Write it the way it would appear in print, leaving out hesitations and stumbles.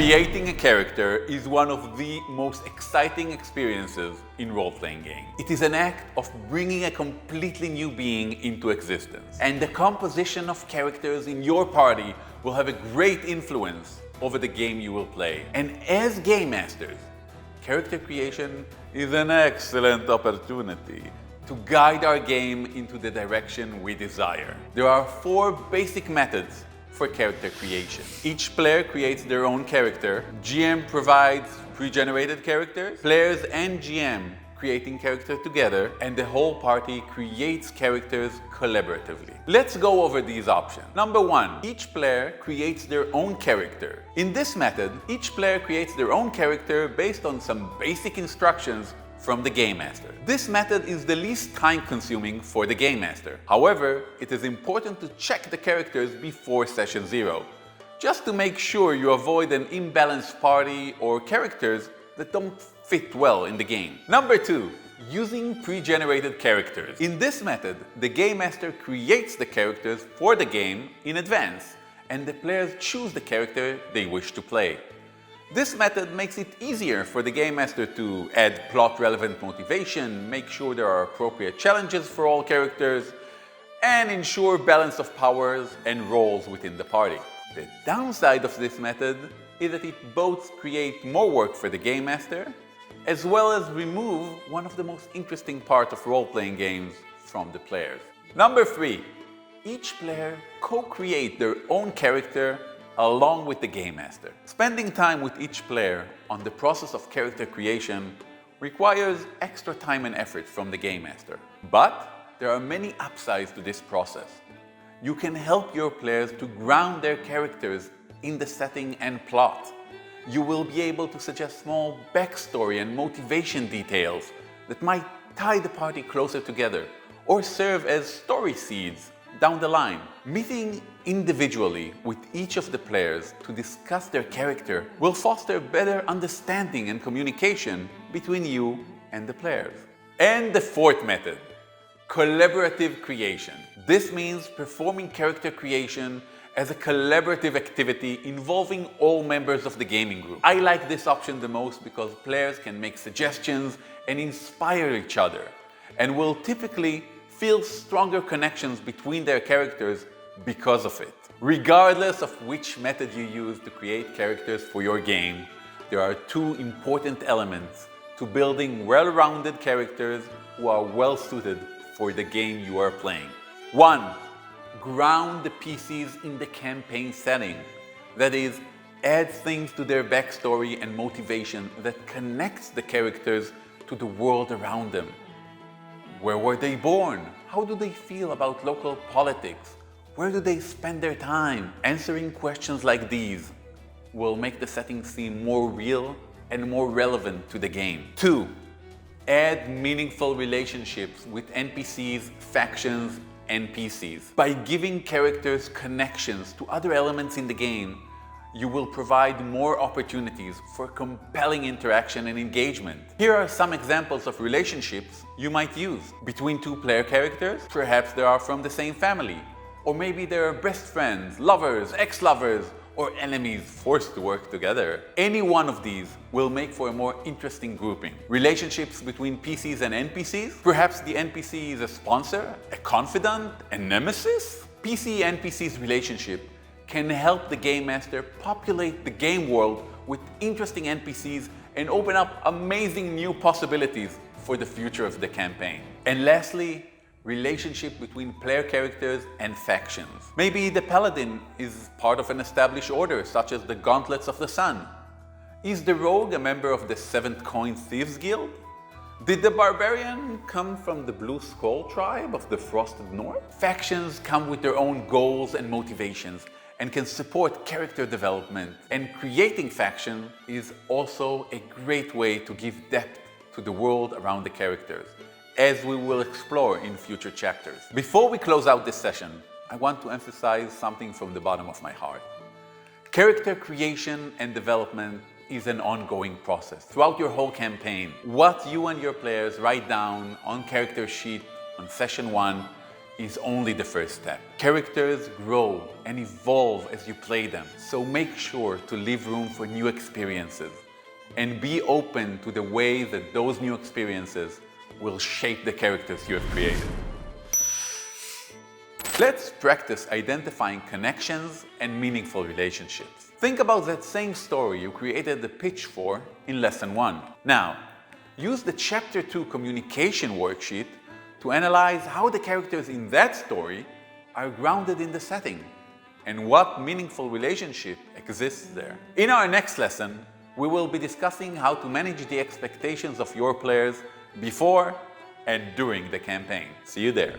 Creating a character is one of the most exciting experiences in role-playing games. It is an act of bringing a completely new being into existence. And the composition of characters in your party will have a great influence over the game you will play. And as game masters, character creation is an excellent opportunity to guide our game into the direction we desire. There are 4 basic methods for character creation. Each player creates their own character. GM provides pre-generated characters. Players and GM creating characters together, and the whole party creates characters collaboratively. Let's go over these options. Number 1, each player creates their own character. In this method, each player creates their own character based on some basic instructions from the Game Master. This method is the least time-consuming for the Game Master. However, it is important to check the characters before session 0, just to make sure you avoid an imbalanced party or characters that don't fit well in the game. Number 2, using pre-generated characters. In this method, the Game Master creates the characters for the game in advance, and the players choose the character they wish to play. This method makes it easier for the Game Master to add plot-relevant motivation, make sure there are appropriate challenges for all characters, and ensure balance of powers and roles within the party. The downside of this method is that it both creates more work for the Game Master, as well as remove one of the most interesting parts of role-playing games from the players. Number 3, each player co-create their own character along with the Game Master. Spending time with each player on the process of character creation requires extra time and effort from the Game Master. But there are many upsides to this process. You can help your players to ground their characters in the setting and plot. You will be able to suggest small backstory and motivation details that might tie the party closer together or serve as story seeds down the line. Meeting individually with each of the players to discuss their character will foster better understanding and communication between you and the players. And the 4th method, collaborative creation. This means performing character creation as a collaborative activity involving all members of the gaming group. I like this option the most because players can make suggestions and inspire each other, and will typically feel stronger connections between their characters because of it. Regardless of which method you use to create characters for your game, there are 2 important elements to building well-rounded characters who are well-suited for the game you are playing. 1. Ground the PCs in the campaign setting. That is, add things to their backstory and motivation that connects the characters to the world around them. Where were they born? How do they feel about local politics? Where do they spend their time? Answering questions like these will make the setting seem more real and more relevant to the game. 2. Add meaningful relationships with NPCs, factions, and PCs. By giving characters connections to other elements in the game, you will provide more opportunities for compelling interaction and engagement. Here are some examples of relationships you might use. Between 2 player characters, perhaps they are from the same family. Or maybe they're best friends, lovers, ex-lovers, or enemies forced to work together. Any one of these will make for a more interesting grouping. Relationships between PCs and NPCs? Perhaps the NPC is a sponsor, a confidant, a nemesis? PC-NPC's relationship can help the Game Master populate the game world with interesting NPCs and open up amazing new possibilities for the future of the campaign. And lastly, relationship between player characters and factions. Maybe the Paladin is part of an established order, such as the Gauntlets of the Sun. Is the Rogue a member of the 7th Coin Thieves Guild? Did the Barbarian come from the Blue Skull tribe of the Frosted North? Factions come with their own goals and motivations and can support character development. And creating faction is also a great way to give depth to the world around the characters, as we will explore in future chapters. Before we close out this session, I want to emphasize something from the bottom of my heart. Character creation and development is an ongoing process throughout your whole campaign. What you and your players write down on character sheet on session 1 is only the first step. Characters grow and evolve as you play them, so make sure to leave room for new experiences and be open to the way that those new experiences will shape the characters you have created. Let's practice identifying connections and meaningful relationships. Think about that same story you created the pitch for in Lesson 1. Now, use the Chapter 2 communication worksheet to analyze how the characters in that story are grounded in the setting and what meaningful relationship exists there. In our next lesson, we will be discussing how to manage the expectations of your players before and during the campaign. See you there.